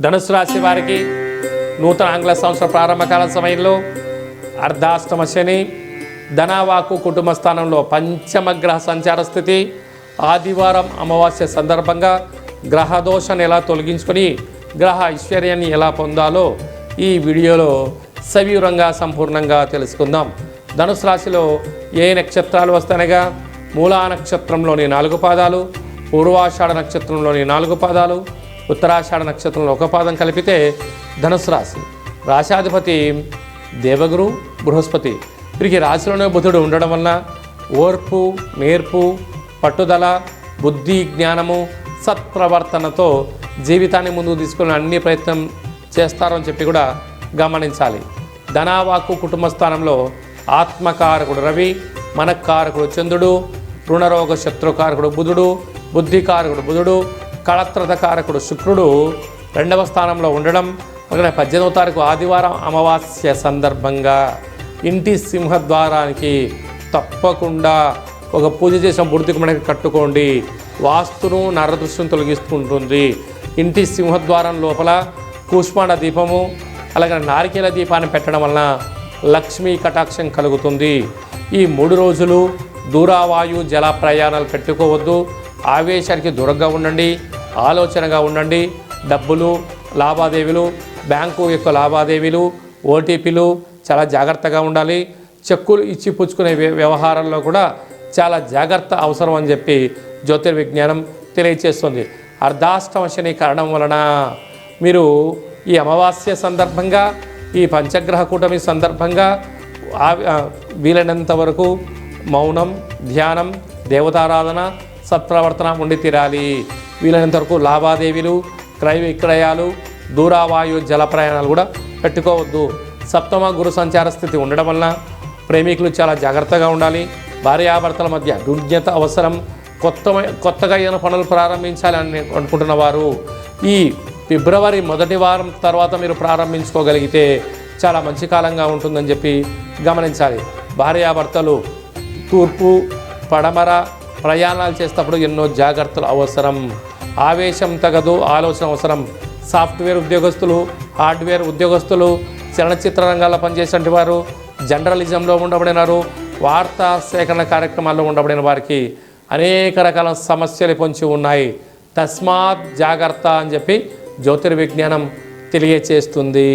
ధనుసు రాశి వారికి నూతన ఆంగ్ల సంవత్సర ప్రారంభకాల సమయంలో అర్ధాష్టమ శని, ధనవాకు కుటుంబ స్థానంలో పంచమగ్రహ సంచార స్థితి, ఆదివారం అమావాస్య సందర్భంగా గ్రహదోషాన్ని ఎలా తొలగించుకొని గ్రహ ఐశ్వర్యాన్ని ఎలా పొందాలో ఈ వీడియోలో సవివరంగా సంపూర్ణంగా తెలుసుకుందాం. ధనుసు రాశిలో ఏ నక్షత్రాలు వస్తాయనగా మూలా నక్షత్రంలోని 4 పాదాలు, పూర్వాషాఢ నక్షత్రంలోని 4 పాదాలు, ఉత్తరాషాఢ నక్షత్రంలో 1 పాదం కలిపితే ధనుసు రాశి. రాశాధిపతి దేవగురు బృహస్పతి. వీరికి రాశిలోనే బుధుడు ఉండడం వలన ఓర్పు, నేర్పు, పట్టుదల, బుద్ధి, జ్ఞానము, సత్ప్రవర్తనతో జీవితాన్ని ముందుకు తీసుకుని అన్ని ప్రయత్నం చేస్తారని చెప్పి కూడా గమనించాలి. ధనవాకు కుటుంబ స్థానంలో ఆత్మకారకుడు రవి, మనకారకుడు చంద్రుడు, రుణరోగ శత్రుకారకుడు బుధుడు, బుద్ధికారకుడు బుధుడు, కళత్రకారకుడు శుక్రుడు 2వ స్థానంలో ఉండడం. అలాగే 18వ తారీఖు ఆదివారం అమావాస్య సందర్భంగా ఇంటి సింహద్వారానికి తప్పకుండా ఒక పూజ చేసిన బుడితికి మనకి కట్టుకోండి. వాస్తును నరదృష్టిని తొలగిస్తుంటుంది. ఇంటి సింహద్వారం లోపల కూష్మాండ దీపము అలాగే నారికేల దీపాన్ని పెట్టడం వలన లక్ష్మీ కటాక్షం కలుగుతుంది. ఈ 3 రోజులు దూరావాయు జల ప్రయాణాలు పెట్టుకోవద్దు. ఆవేశానికి దూరంగా ఉండండి, ఆలోచనగా ఉండండి. డబ్బులు లావాదేవీలు, బ్యాంకు యొక్క లావాదేవీలు, ఓటీపీలు చాలా జాగ్రత్తగా ఉండాలి. చెక్కులు ఇచ్చి పుచ్చుకునే వ్యవహారంలో కూడా చాలా జాగ్రత్త అవసరం అని చెప్పి జ్యోతిర్విజ్ఞానం తెలియచేస్తుంది. అర్ధాష్టమ శని కారణం వలన మీరు ఈ అమావాస్య సందర్భంగా, ఈ పంచగ్రహ కూటమి సందర్భంగా వీలైనంత వరకు మౌనం, ధ్యానం, దేవతారాధన, సత్ప్రవర్తన ఉండి తీరాలి. వీలైనంత వరకు లావాదేవీలు, క్రయ విక్రయాలు, దూరావాయు జల ప్రయాణాలు కూడా పెట్టుకోవద్దు. సప్తమ గురు సంచార స్థితి ఉండడం వలన ప్రేమికులు చాలా జాగ్రత్తగా ఉండాలి. భార్యాభర్తల మధ్య అనుజ్ఞత అవసరం. కొత్తగా ఏదైనా పనులు ప్రారంభించాలని అనుకుంటున్న వారు ఈ ఫిబ్రవరి 1వ వారం తర్వాత మీరు ప్రారంభించుకోగలిగితే చాలా మంచి కాలంగా ఉంటుందని చెప్పి గమనించాలి. భార్యాభర్తలు తూర్పు, పడమర ప్రయాణాలు చేసేటప్పుడు ఎన్నో జాగ్రత్తలు అవసరం. ఆవేశం తగదు, ఆలోచన అవసరం. సాఫ్ట్వేర్ ఉద్యోగస్తులు, హార్డ్వేర్ ఉద్యోగస్తులు, చలనచిత్ర రంగాల్లో పనిచేసే వారు, జర్నలిజంలో ఉండబడినారు, వార్తా సేకరణ కార్యక్రమాల్లో ఉండబడిన వారికి అనేక రకాల సమస్యలు పొంచి ఉన్నాయి. తస్మాత్ జాగ్రత్త అని చెప్పి జ్యోతిర్విజ్ఞానం తెలియచేస్తుంది.